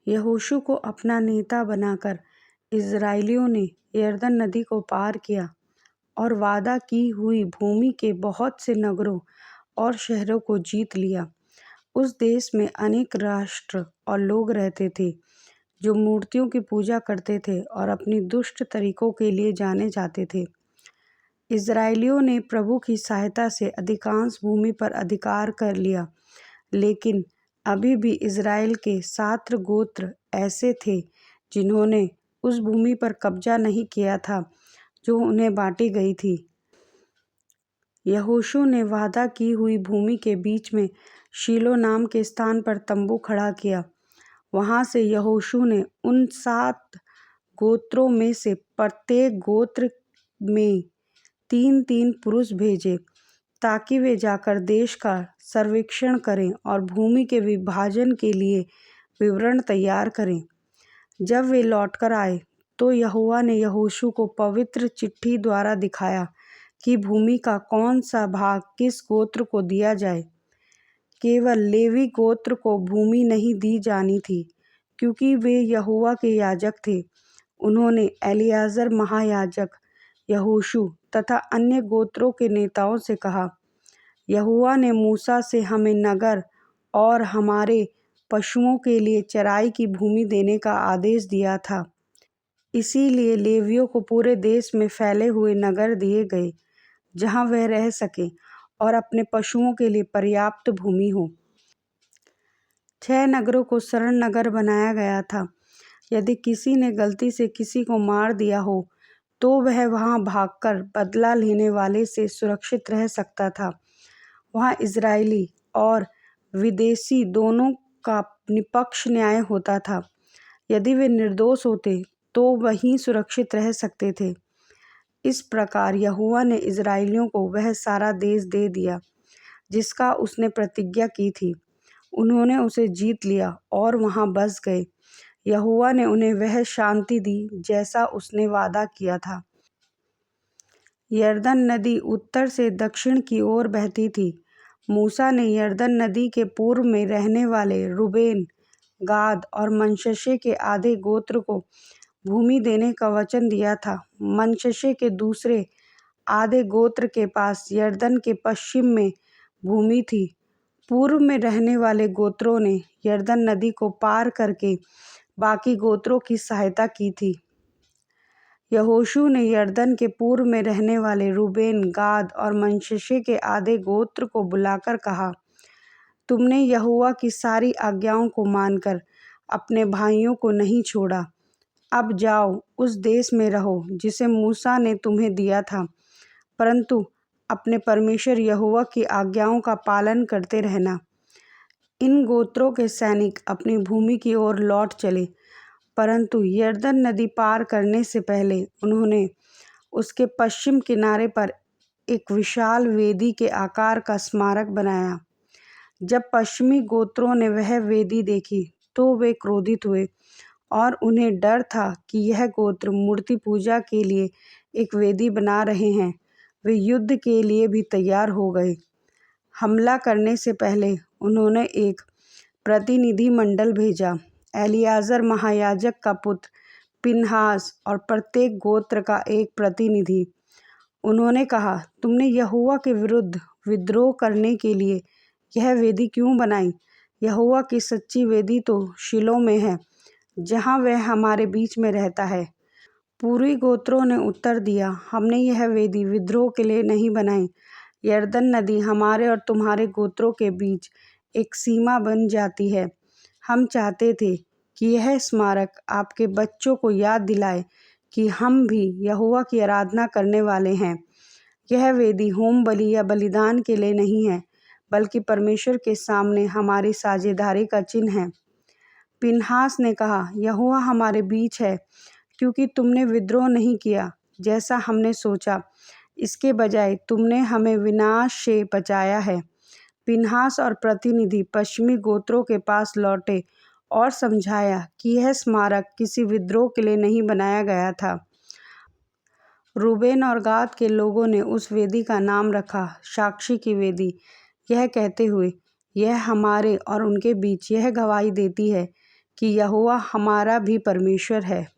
यहोशू को अपना नेता बनाकर इज़राइलियों ने यरदन नदी को पार किया और वादा की हुई भूमि के बहुत से नगरों और शहरों को जीत लिया। उस देश में अनेक राष्ट्र और लोग रहते थे जो मूर्तियों की पूजा करते थे और अपनी दुष्ट तरीकों के लिए जाने जाते थे। इज़राइलियों ने प्रभु की सहायता से अधिकांश भूमि पर अधिकार कर लिया, लेकिन अभी भी इज़राइल के 7 गोत्र ऐसे थे जिन्होंने उस भूमि पर कब्जा नहीं किया था जो उन्हें बांटी गई थी। यहोशू ने वादा की हुई भूमि के बीच में शीलो नाम के स्थान पर तंबू खड़ा किया। वहां से यहोशू ने उन 7 गोत्रों में से प्रत्येक गोत्र में 3-3 पुरुष भेजे ताकि वे जाकर देश का सर्वेक्षण करें और भूमि के विभाजन के लिए विवरण तैयार करें। जब वे लौटकर आए तो यहोवा ने यहोशू को पवित्र चिट्ठी द्वारा दिखाया कि भूमि का कौन सा भाग किस गोत्र को दिया जाए। केवल लेवी गोत्र को भूमि नहीं दी जानी थी, क्योंकि वे यहोवा के याजक थे। उन्होंने एलियाजर महायाजक, यहोशू तथा अन्य गोत्रों के नेताओं से कहा, यहोवा ने मूसा से हमें नगर और हमारे पशुओं के लिए चराई की भूमि देने का आदेश दिया था। इसीलिए लेवियों को पूरे देश में फैले हुए नगर दिए गए जहां वह रह सके और अपने पशुओं के लिए पर्याप्त भूमि हो। 6 नगरों को शरण नगर बनाया गया था। यदि किसी ने गलती से किसी को मार दिया हो तो वह वहां भागकर बदला लेने वाले से सुरक्षित रह सकता था। वहां इजरायली और विदेशी दोनों का निष्पक्ष न्याय होता था। यदि वे निर्दोष होते तो वहीं सुरक्षित रह सकते थे। इस प्रकार यहोवा ने इजरायलियों को वह सारा देश दे दिया जिसका उसने प्रतिज्ञा की थी। उन्होंने उसे जीत लिया और वहां बस गए। यहोवा ने उन्हें वह शांति दी जैसा उसने वादा किया था। यरदन नदी उत्तर से दक्षिण की ओर बहती थी। मूसा ने यरदन नदी के पूर्व में रहने वाले रूबेन, गाद और मनश्शे के आधे गोत्र को भूमि देने का वचन दिया था। मनश्शे के दूसरे आधे गोत्र के पास यरदन के पश्चिम में भूमि थी। पूर्व में रहने वाले गोत्रों ने यरदन नदी को पार करके बाकी गोत्रों की सहायता की थी। यहोशू ने यरदन के पूर्व में रहने वाले रूबेन, गाद और मनश्शे के आधे गोत्र को बुलाकर कहा, तुमने यहोवा की सारी आज्ञाओं को मानकर अपने भाइयों को नहीं छोड़ा। अब जाओ, उस देश में रहो जिसे मूसा ने तुम्हें दिया था, परंतु अपने परमेश्वर यहोवा की आज्ञाओं का पालन करते रहना। इन गोत्रों के सैनिक अपनी भूमि की ओर लौट चले, परंतु यरदन नदी पार करने से पहले उन्होंने उसके पश्चिम किनारे पर एक विशाल वेदी के आकार का स्मारक बनाया। जब पश्चिमी गोत्रों ने वह वेदी देखी तो वे क्रोधित हुए और उन्हें डर था कि यह गोत्र मूर्ति पूजा के लिए एक वेदी बना रहे हैं। वे युद्ध के लिए भी तैयार हो गए। हमला करने से पहले उन्होंने एक प्रतिनिधि मंडल भेजा, एलियाजर महायाजक का पुत्र पिनहास और प्रत्येक गोत्र का एक प्रतिनिधि। उन्होंने कहा, तुमने यहोवा के विरुद्ध विद्रोह करने के लिए यह वेदी क्यों बनाई? यहोवा की सच्ची वेदी तो शीलो में है, जहाँ वह हमारे बीच में रहता है। पूर्वी गोत्रों ने उत्तर दिया, हमने यह वेदी विद्रोह के लिए नहीं बनाई। यरदन नदी हमारे और तुम्हारे गोत्रों के बीच एक सीमा बन जाती है। हम चाहते थे कि यह स्मारक आपके बच्चों को याद दिलाए कि हम भी यहोवा की आराधना करने वाले हैं। यह वेदी होम बलि या बलिदान के लिए नहीं है, बल्कि परमेश्वर के सामने हमारी साझेदारी का चिन्ह है। पिनहास ने कहा, यहोवा हमारे बीच है, क्योंकि तुमने विद्रोह नहीं किया जैसा हमने सोचा। इसके बजाय तुमने हमें विनाश से बचाया है। पिनहास और प्रतिनिधि पश्चिमी गोत्रों के पास लौटे और समझाया कि यह स्मारक किसी विद्रोह के लिए नहीं बनाया गया था। रूबेन और गाद के लोगों ने उस वेदी का नाम रखा साक्षी की वेदी, यह कहते हुए, यह हमारे और उनके बीच यह गवाही देती है कि यहोवा हमारा भी परमेश्वर है।